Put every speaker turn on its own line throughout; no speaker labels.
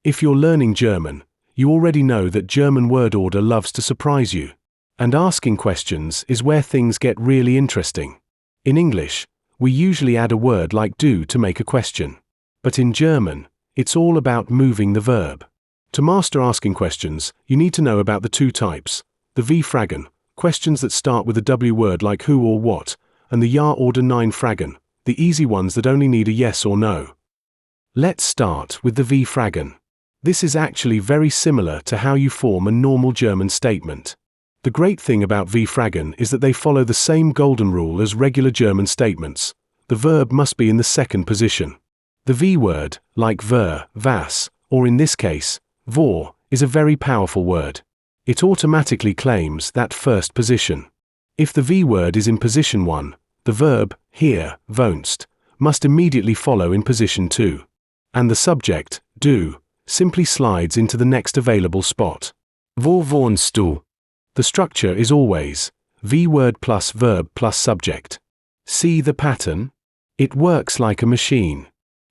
If you're learning German, you already know that German word order loves to surprise you. And asking questions is where things get really interesting. In English, we usually add a word like do to make a question. But in German, it's all about moving the verb. To master asking questions, you need to know about the two types: the W-Fragen, questions that start with a W word like who or what, and the Ja oder Nein Fragen, the easy ones that only need a yes or no. Let's start with the W-Fragen. This is actually very similar to how you form a normal German statement. The great thing about W-Fragen is that they follow the same golden rule as regular German statements. The verb must be in the second position. The V word, like ver, was, or in this case, vor, is a very powerful word. It automatically claims that first position. If the V word is in position 1, the verb, hier, wohnst, must immediately follow in position 2. And the subject, du, simply slides into the next available spot. Wo wohnst du? The structure is always V word plus verb plus subject. See the pattern? It works like a machine.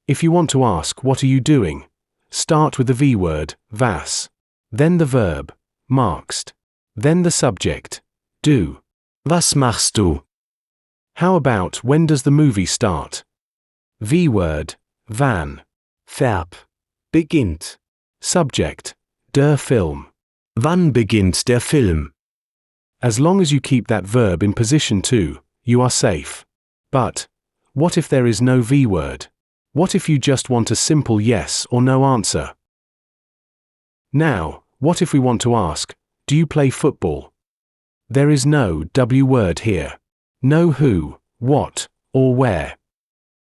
If you want to ask what are you doing, start with the V word, was, then the verb, machst, then the subject, du. Was machst du? How about when does the movie start? V word, wann. Verb, beginnt. Subject, der Film. Wann beginnt der Film? As long as you keep that verb in position 2, you are safe. But what if there is no V word? What if you just want a simple yes or no answer? Now, what if we want to ask, do you play football? There is no W word here. No who, what, or where.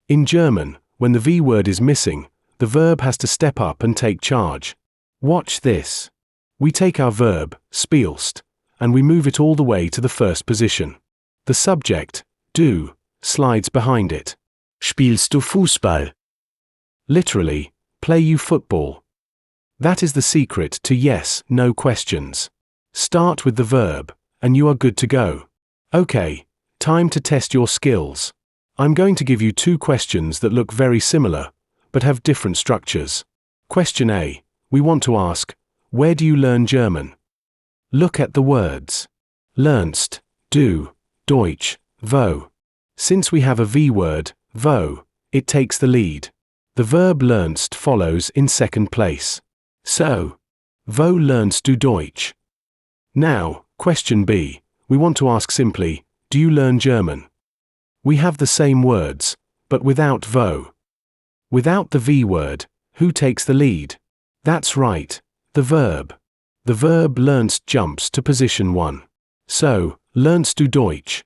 In German, when the V word is missing, the verb has to step up and take charge. Watch this. We take our verb, spielst, and we move it all the way to the first position. The subject, du, slides behind it. Spielst du Fußball? Literally, play you football. That is the secret to yes, no questions. Start with the verb, and you are good to go. Okay, time to test your skills. I'm going to give you two questions that look very similar, but have different structures. Question A, we want to ask, where do you learn German? Look at the words. Lernst, du, Deutsch, wo. Since we have a V word, wo, it takes the lead. The verb lernst follows in second place. So, wo lernst du Deutsch? Now, question B, we want to ask simply, do you learn German? We have the same words, but without wo. Without the V word, who takes the lead? That's right, the verb. The verb lernst jumps to position 1. So, lernst du Deutsch?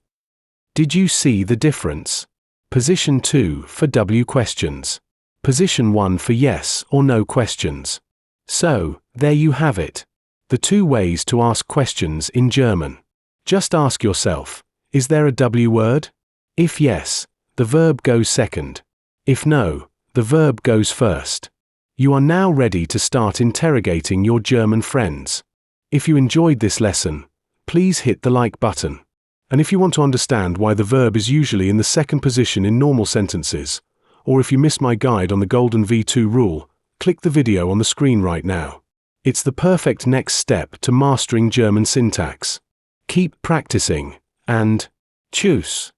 Did you see the difference? Position 2 for W questions. Position 1 for yes or no questions. So, there you have it. The two ways to ask questions in German. Just ask yourself, is there a W word? If yes, the verb goes second. If no, the verb goes first. You are now ready to start interrogating your German friends. If you enjoyed this lesson, please hit the like button. And if you want to understand why the verb is usually in the second position in normal sentences, or if you missed my guide on the golden V2 rule, click the video on the screen right now. It's the perfect next step to mastering German syntax. Keep practicing, and tschüss.